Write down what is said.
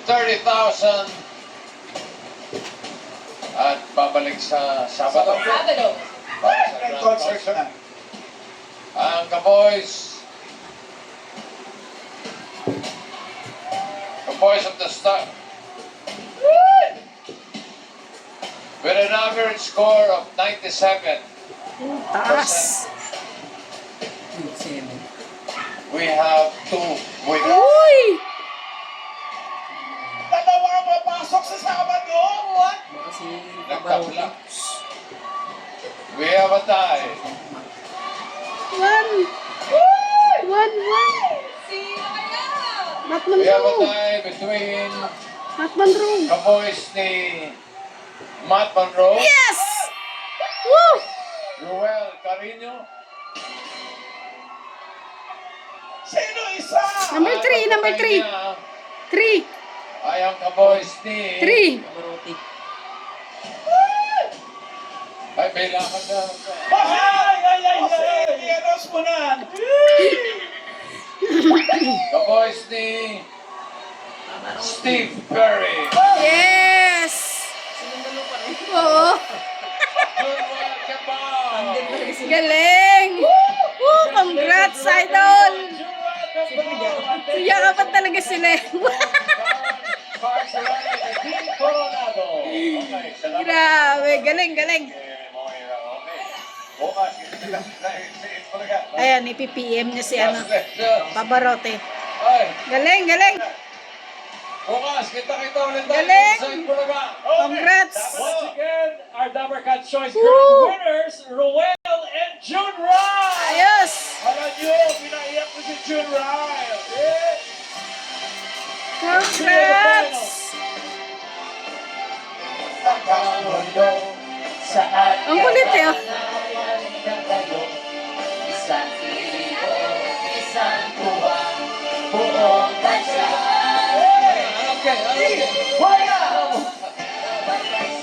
30,000 at babalik sa Sabado. Sabado. Para sa grand concert. Ang Kaboys of the Star, with an average score of 97%. Taas. We have 2 winners. Uy! Dalawa ang mapasok sa Sabado. What? Nagtabla. We have a tie. 1. 1. Sino kaya? Batman We have a Room. tie between Batman Room. Kaboys ni Matt Monroe, Yes! Woo! Ruel Carino, Sino isa? Number 3, number 3. 3. ay ang Kaboys ni 3. Ay, may lakad na. Ay! I-announce mo na. Kaboys ni Steve Perry. Yes! Oo. Ruel Cabal. Galing! Woo! Congrats, idol! Siya pa talaga sila. Parks Rally ni Dean Coronado. Okay, salamat. Grabe, galing, galing. Moira, okay. Bukas, Ayan, ipipm niya si ano, Pabarote. Ay, Galing, galing. bukas, kita-kita ulit tayo Galing. sa Bulaga. Congrats. Once again, our Dabarcat Choice Woo! Grand winners, Ruel and June Ryle! Ayos! Alam nyo, pinaiyak ko si June Ryle. Congrats! Ang kulit eh. Oh. Okay, okay.